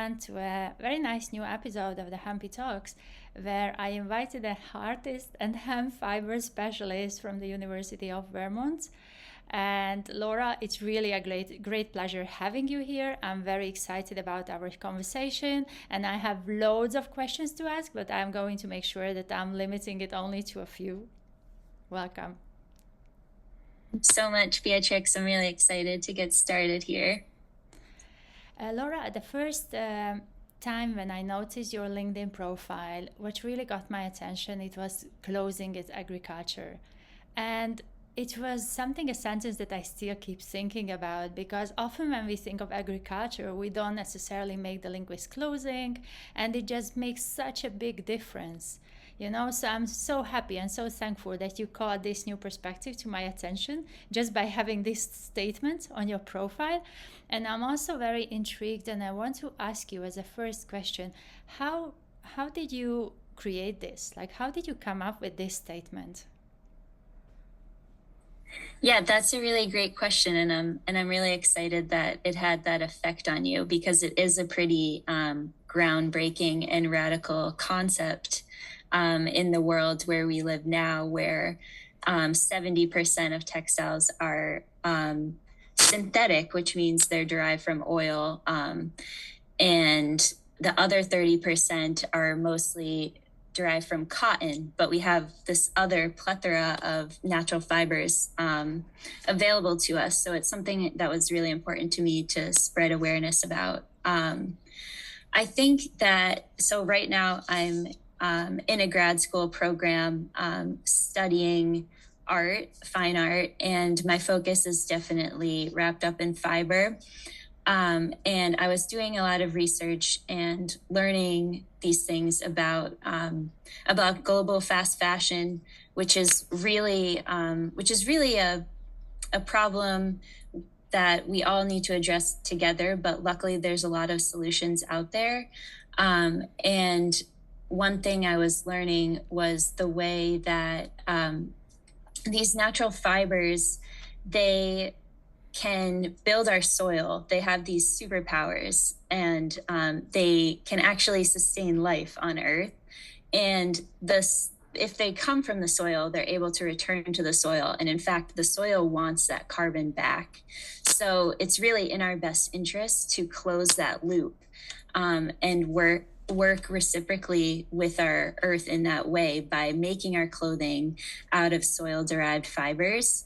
everyone to a very nice new episode of the Hempy Talks, where I invited an artist and hemp fiber specialist from the University of Vermont. And Laura, it's really a great pleasure having you here. I'm very excited about our conversation, and I have loads of questions to ask, but I'm going to make sure that I'm limiting it only to a few. Welcome. So much, Beatrix. I'm really excited to get started here. Laura, the first time when I noticed your LinkedIn profile, what really got my attention, it was closing its agriculture. And it was something, a sentence that I still keep thinking about, because often when we think of agriculture, we don't necessarily make the link with clothing, and it just makes such a big difference. So I'm so happy and so thankful that you caught this new perspective to my attention just by having this statement on your profile. And I'm also very intrigued, and I want to ask you as a first question, how did you create this? Like, how did you come up with this statement? Yeah, that's a really great question, and I'm really excited that it had that effect on you, because it is a pretty groundbreaking and radical concept in the world where we live now, where 70% of textiles are synthetic, which means they're derived from oil, and the other 30% are mostly derived from cotton, but we have this other plethora of natural fibers available to us. So it's something that was really important to me to spread awareness about. I think that, so right now I'm in a grad school program studying art, fine art, and my focus is definitely wrapped up in fiber. And I was doing a lot of research and learning these things about global fast fashion, which is really a problem that we all need to address together. But luckily, there's a lot of solutions out there. And one thing I was learning was the way that these natural fibers, they can build our soil. They have these superpowers, and they can actually sustain life on Earth. And if they come from the soil, they're able to return to the soil. And in fact, the soil wants that carbon back. So it's really in our best interest to close that loop and work reciprocally with our Earth in that way by making our clothing out of soil-derived fibers.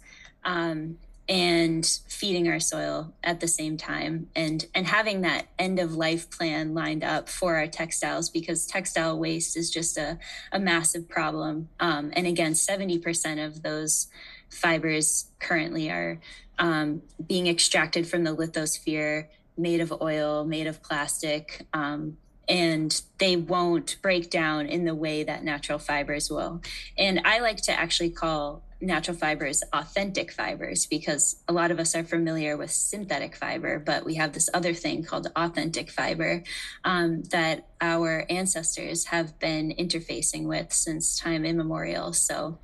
And feeding our soil at the same time, and having that end of life plan lined up for our textiles, because textile waste is just a massive problem. And again, 70% of those fibers currently are being extracted from the lithosphere, made of oil, made of plastic, and they won't break down in the way that natural fibers will. And I like to actually call natural fibers authentic fibers, because a lot of us are familiar with synthetic fiber, but we have this other thing called authentic fiber that our ancestors have been interfacing with since time immemorial. So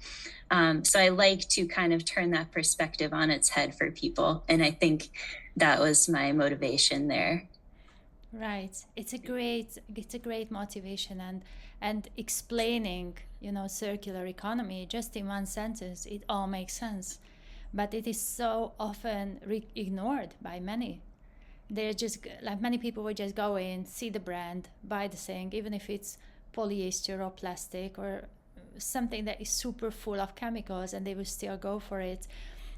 I like to kind of turn that perspective on its head for people, and I think that was my motivation there. Right. It's a great motivation, and explaining, circular economy just in one sentence, it all makes sense. But it is so often ignored by many. They're just like, many people will just go in, see the brand, buy the thing, even if it's polyester or plastic or something that is super full of chemicals, and they will still go for it.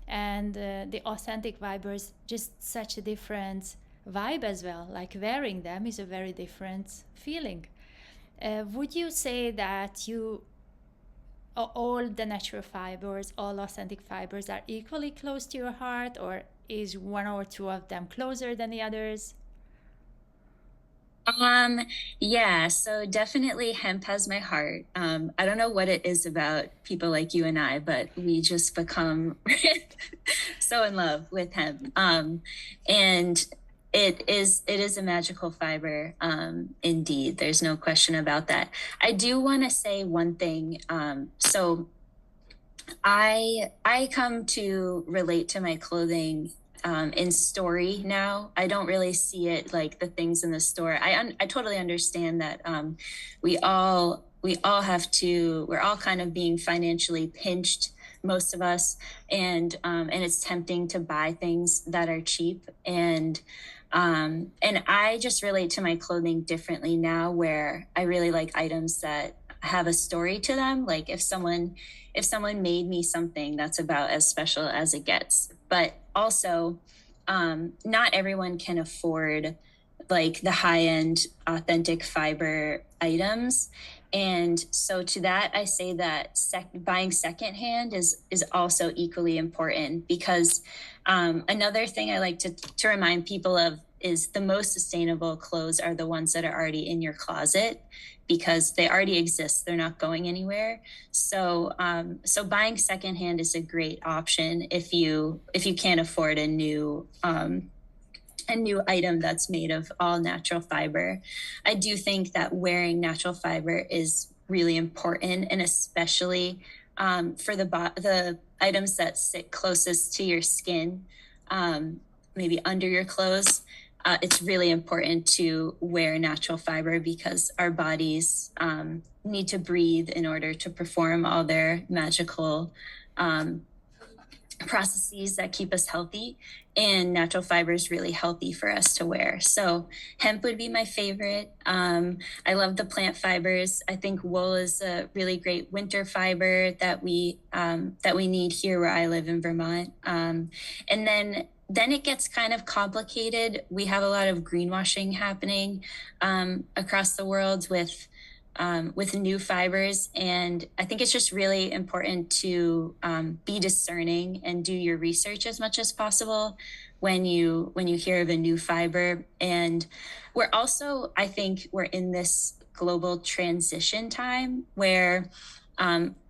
And the authentic fibers, just such a different vibe as well. Like, wearing them is a very different feeling. Would you say that all the natural fibers, all authentic fibers, are equally close to your heart, or is one or two of them closer than the others? Yeah, so definitely hemp has my heart. I don't know what it is about people like you and I, but we just become so in love with hemp. And it is a magical fiber, indeed. There's no question about that. I do want to say one thing. So I come to relate to my clothing in story now. I don't really see it like the things in the store. I totally understand that we all have to. We're all kind of being financially pinched, most of us, and it's tempting to buy things that are cheap, and I just relate to my clothing differently now, where I really like items that have a story to them. Like if someone made me something, that's about as special as it gets. But also, not everyone can afford like the high end authentic fiber items. And so to that, I say that buying secondhand is also equally important, because another thing I like to remind people of is the most sustainable clothes are the ones that are already in your closet, because they already exist. They're not going anywhere. So buying secondhand is a great option if you can't afford a new item that's made of all natural fiber. I do think that wearing natural fiber is really important, and especially for the items that sit closest to your skin, maybe under your clothes. It's really important to wear natural fiber, because our bodies need to breathe in order to perform all their magical processes that keep us healthy, and natural fiber is really healthy for us to wear. So hemp would be my favorite. I love the plant fibers. I think wool is a really great winter fiber that we need here where I live in Vermont. And then it gets kind of complicated. We have a lot of greenwashing happening across the world with new fibers. And I think it's just really important to be discerning and do your research as much as possible when you hear of a new fiber. And I think we're in this global transition time where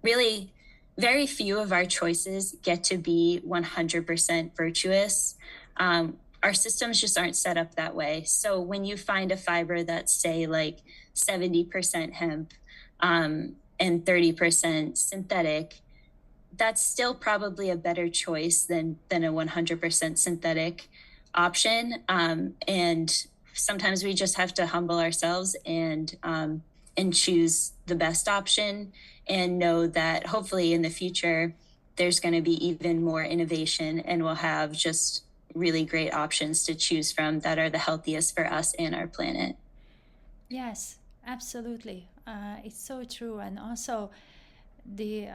really very few of our choices get to be 100% virtuous. Our systems just aren't set up that way. So when you find a fiber that's, say, like 70% hemp and 30% synthetic, that's still probably a better choice than a 100% synthetic option. And sometimes we just have to humble ourselves and choose the best option, and know that hopefully in the future there's going to be even more innovation, and we'll have just really great options to choose from that are the healthiest for us and our planet. Yes, absolutely. It's so true. And also the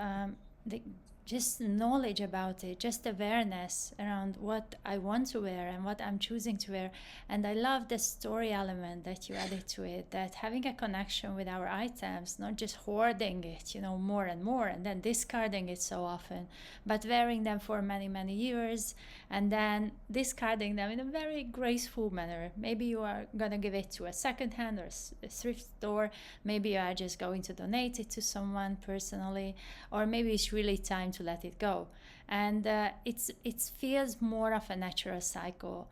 just knowledge about it, just awareness around what I want to wear and what I'm choosing to wear. And I love the story element that you added to it, that having a connection with our items, not just hoarding it, more and more, and then discarding it so often, but wearing them for many, many years, and then discarding them in a very graceful manner. Maybe you are going to give it to a secondhand or a thrift store. Maybe you are just going to donate it to someone personally, or maybe it's really time to let it go. And it feels more of a natural cycle.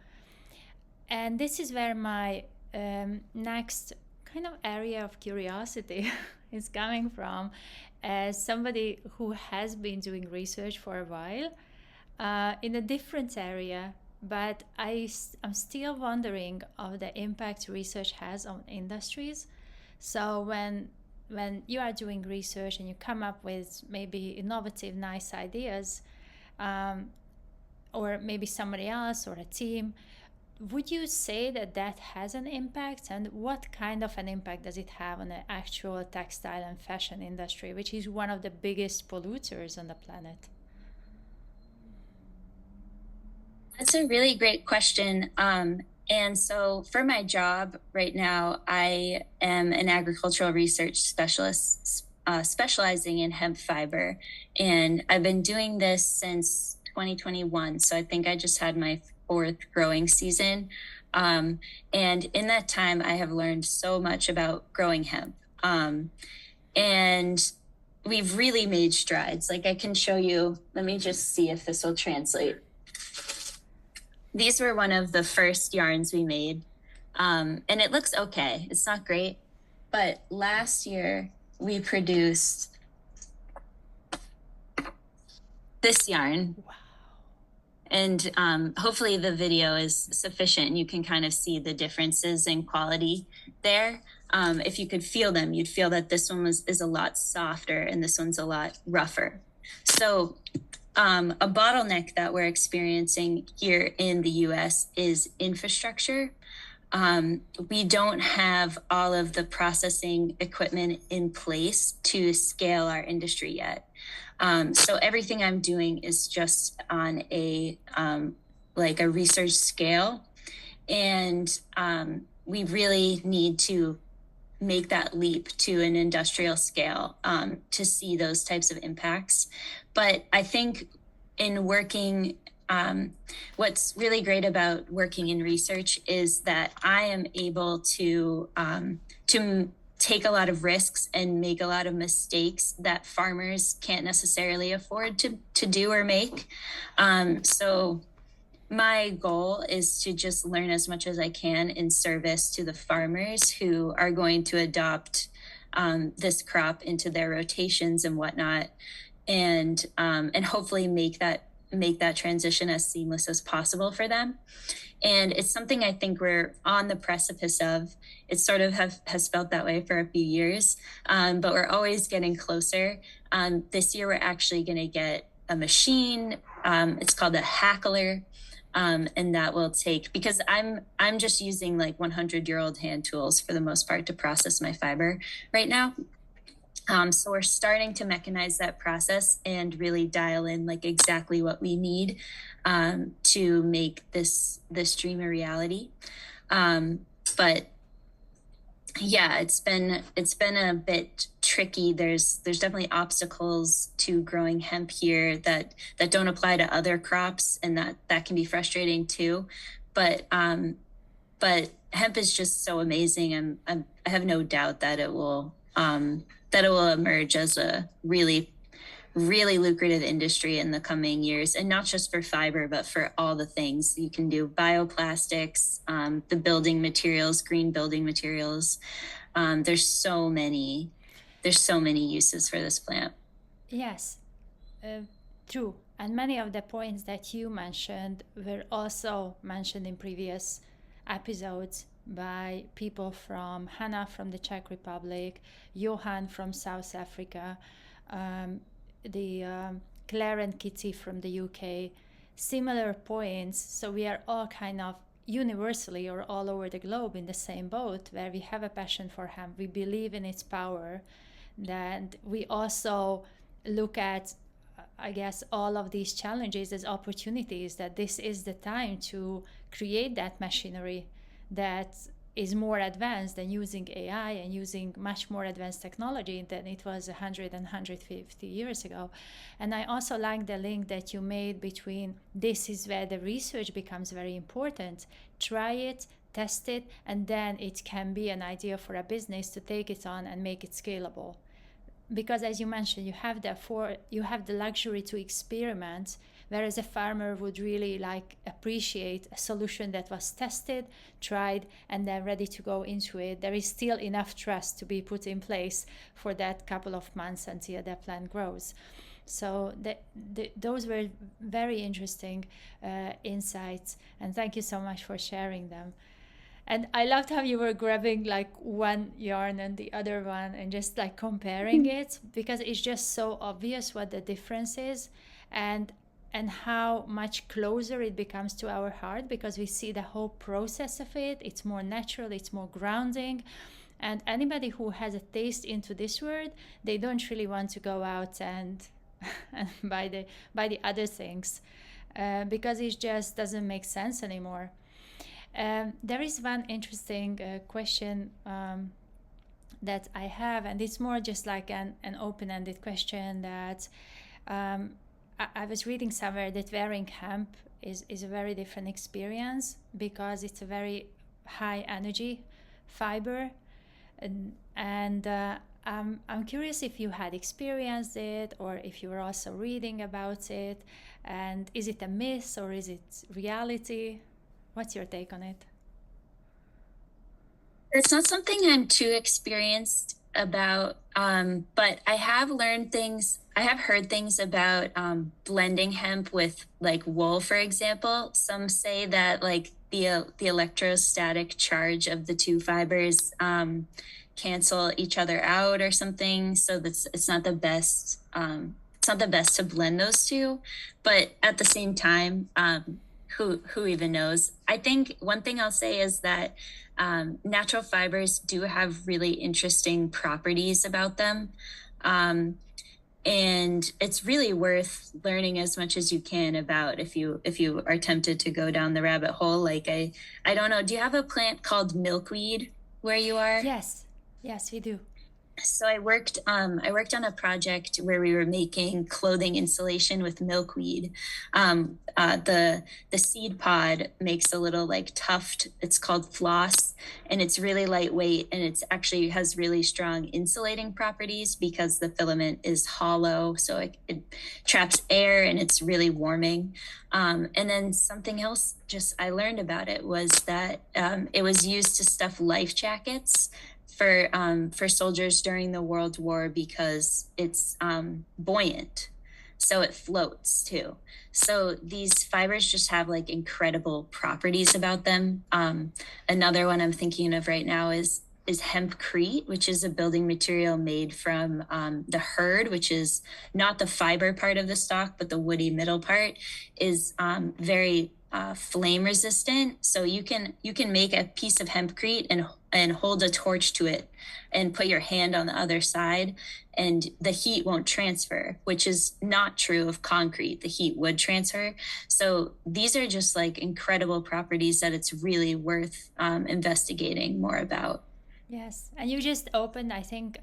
And this is where my next kind of area of curiosity is coming from, as somebody who has been doing research for a while in a different area. But I'm still wondering of the impact research has on industries. So when you are doing research and you come up with maybe innovative, nice ideas, or maybe somebody else or a team, would you say that that has an impact? And what kind of an impact does it have on the actual textile and fashion industry, which is one of the biggest polluters on the planet? That's a really great question. And so for my job right now, I am an agricultural research specialist specializing in hemp fiber. And I've been doing this since 2021. So I think I just had my fourth growing season. And in that time, I have learned so much about growing hemp. And we've really made strides. Like I can show you, let me just see if this will translate. These were one of the first yarns we made. And it looks okay. It's not great. But last year we produced this yarn. Wow. And hopefully the video is sufficient and you can kind of see the differences in quality there. If you could feel them, you'd feel that this one is a lot softer and this one's a lot rougher. So a bottleneck that we're experiencing here in the US is infrastructure. We don't have all of the processing equipment in place to scale our industry yet. So everything I'm doing is just on a like a research scale, and we really need to make that leap to an industrial scale to see those types of impacts. But I think in working, what's really great about working in research is that I am able to take a lot of risks and make a lot of mistakes that farmers can't necessarily afford to do or make. So my goal is to just learn as much as I can in service to the farmers who are going to adopt this crop into their rotations and whatnot, and hopefully make that transition as seamless as possible for them. And it's something I think we're on the precipice of. It sort of has felt that way for a few years, but we're always getting closer. This year, we're actually going to get a machine. It's called a hackler. And that will take, because I'm just using like 100-year-old hand tools for the most part to process my fiber right now. So we're starting to mechanize that process and really dial in like exactly what we need to make this dream a reality. But yeah, it's been a bit tricky. There's definitely obstacles to growing hemp here that don't apply to other crops, and that can be frustrating too. But hemp is just so amazing. I have no doubt that it will emerge as a really, really lucrative industry in the coming years, and not just for fiber, but for all the things you can do. Bioplastics, the building materials, green building materials. There's so many uses for this plant. Yes, true. And many of the points that you mentioned were also mentioned in previous episodes by people from Hannah from the Czech Republic, Johan from South Africa, Claire and Kitty from the UK. Similar points. So we are all kind of universally or all over the globe in the same boat, where we have a passion for hemp. We believe in its power. That we also look at, I guess, all of these challenges as opportunities, that this is the time to create that machinery that is more advanced than using AI and using much more advanced technology than it was 100 and 150 years ago. And I also like the link that you made between this is where the research becomes very important. Try it, test it, and then it can be an idea for a business to take it on and make it scalable. Because as you mentioned, you have the luxury to experiment, whereas a farmer would really like appreciate a solution that was tested, tried, and then ready to go into it. There is still enough trust to be put in place for that couple of months until the plant grows. So those were very interesting insights, and thank you so much for sharing them. And I loved how you were grabbing like one yarn and the other one and just like comparing it, because it's just so obvious what the difference is, and how much closer it becomes to our heart, because we see the whole process of it. It's more natural, it's more grounding. And anybody who has a taste into this word, they don't really want to go out and buy the other things, because it just doesn't make sense anymore. There is one interesting question that I have, and it's more just like an open-ended question that I was reading somewhere that wearing hemp is a very different experience, because it's a very high energy fiber. And I'm curious if you had experienced it, or if you were also reading about it, and is it a myth or is it reality? What's your take on it? It's not something I'm too experienced about, but I have learned things. I have heard things about blending hemp with like wool, for example. Some say that like the electrostatic charge of the two fibers cancel each other out or something. So that's it's not the best. It's not the best to blend those two, but at the same time, who even knows? I think one thing I'll say is that natural fibers do have really interesting properties about them. Um, and it's really worth learning as much as you can about if you are tempted to go down the rabbit hole. Like I don't know, do you have a plant called milkweed where you are? Yes, yes, we do. So I worked on a project where we were making clothing insulation with milkweed. The seed pod makes a little like tuft. It's called floss, and it's really lightweight, and it's actually has really strong insulating properties because the filament is hollow, so it traps air and it's really warming. And then something else just I learned about it was that it was used to stuff life jackets for soldiers during the World War because it's buoyant, so it floats too. So these fibers just have like incredible properties about them. Another one I'm thinking of right now is hempcrete, which is a building material made from the hurd, which is not the fiber part of the stalk, but the woody middle part, is very flame resistant. So you can make a piece of hempcrete and hold a torch to it and put your hand on the other side, and the heat won't transfer, which is not true of concrete. The heat would transfer. So these are just like incredible properties that it's really worth investigating more about. Yes, and you just opened, I think,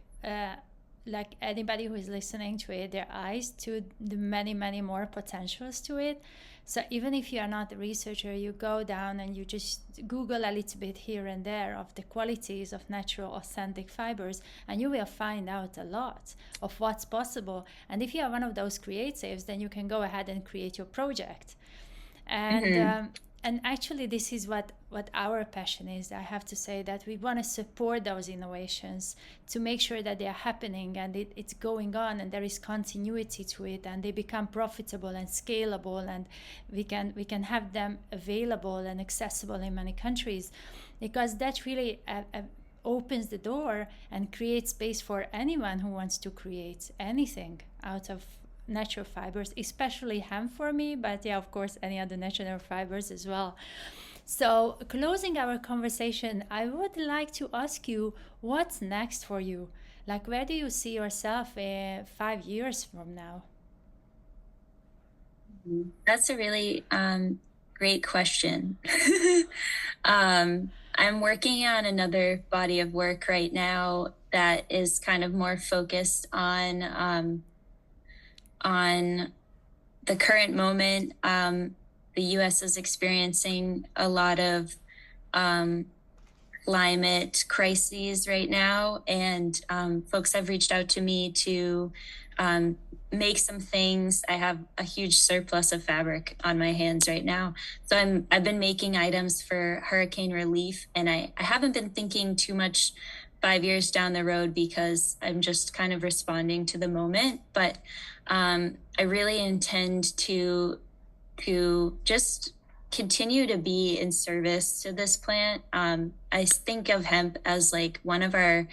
like anybody who is listening to it, their eyes to the many, many more potentials to it. So even if you are not a researcher, you go down and you just Google a little bit here and there of the qualities of natural, authentic fibers, and you will find out a lot of what's possible. And if you are one of those creatives, then you can go ahead and create your project. And Mm-hmm. and actually this is what our passion is. I have to say that we want to support those innovations to make sure that they are happening and it's going on and there is continuity to it and they become profitable and scalable, and we can have them available and accessible in many countries, because that really opens the door and creates space for anyone who wants to create anything out of natural fibers, especially hemp for me, but yeah, of course, any other natural fibers as well. So, closing our conversation, I would like to ask you what's next for you? Like, where do you see yourself 5 years from now? That's a really great question. I'm working on another body of work right now that is kind of more focused on the current moment. The U.S. is experiencing a lot of climate crises right now, and folks have reached out to me to make some things. I have a huge surplus of fabric on my hands right now, so I've been making items for hurricane relief, and I haven't been thinking too much 5 years down the road because I'm just kind of responding to the moment. But I really intend to just continue to be in service to this plant. I think of hemp as like one of our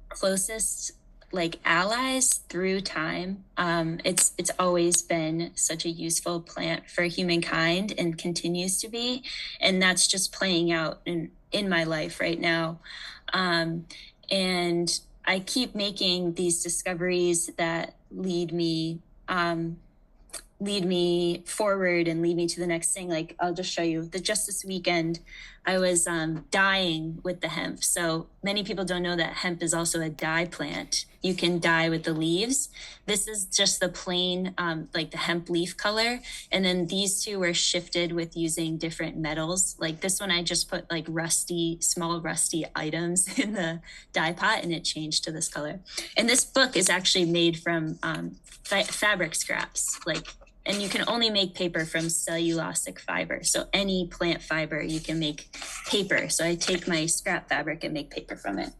closest like allies through time. It's always been such a useful plant for humankind and continues to be, and that's just playing out in my life right now. And I keep making these discoveries that lead me forward and lead me to the next thing. Like I'll just show you that just this weekend I was dyeing with the hemp. So many people don't know that hemp is also a dye plant. You can dye with the leaves. This is just the plain like the hemp leaf color, and then these two were shifted with using different metals. Like this one I just put like small rusty items in the dye pot and it changed to this color. And this book is actually made from fabric scraps, like, and you can only make paper from cellulosic fiber. So any plant fiber, you can make paper. So I take my scrap fabric and make paper from it.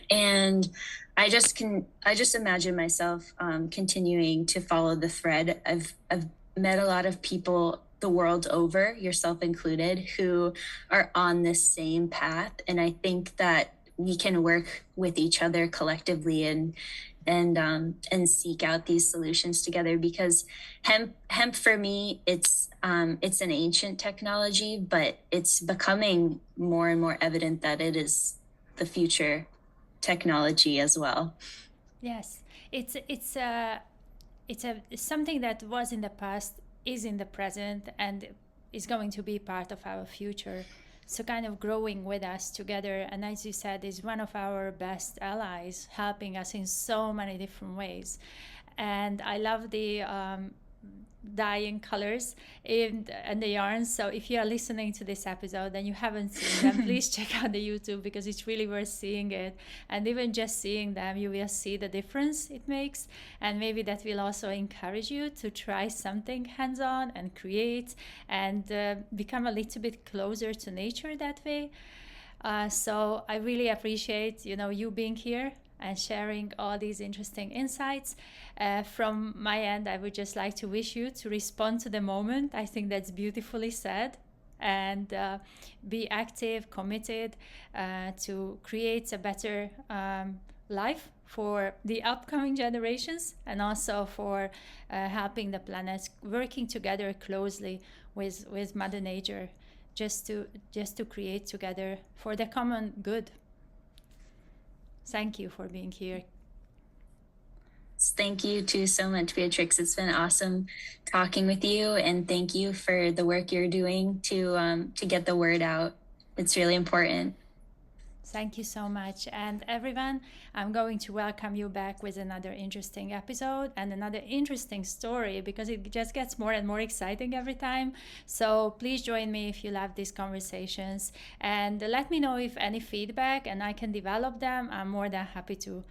And I just imagine myself continuing to follow the thread. I've met a lot of people the world over, yourself included, who are on this same path. And I think that we can work with each other collectively and seek out these solutions together, because hemp for me, it's an ancient technology, but it's becoming more and more evident that it is the future technology as well. Yes, it's something that was in the past, is in the present, and is going to be part of our future. So kind of growing with us together, and as you said, is one of our best allies, helping us in so many different ways. And I love the dyeing colors and the yarns. So if you are listening to this episode and you haven't seen them, please check out the YouTube, because it's really worth seeing it. And even just seeing them, you will see the difference it makes. And maybe that will also encourage you to try something hands-on and create and become a little bit closer to nature that way. So I really appreciate, you being here and sharing all these interesting insights. From my end, I would just like to wish you to respond to the moment. I think that's beautifully said. And be active, committed to create a better life for the upcoming generations, and also for helping the planet, working together closely with Mother Nature, just to create together for the common good. Thank you for being here. Thank you too so much, Beatrix. It's been awesome talking with you, and thank you for the work you're doing to get the word out. It's really important. Thank you so much. And everyone, I'm going to welcome you back with another interesting episode and another interesting story, because it just gets more and more exciting every time. So please join me if you love these conversations, and let me know if any feedback and I can develop them. I'm more than happy to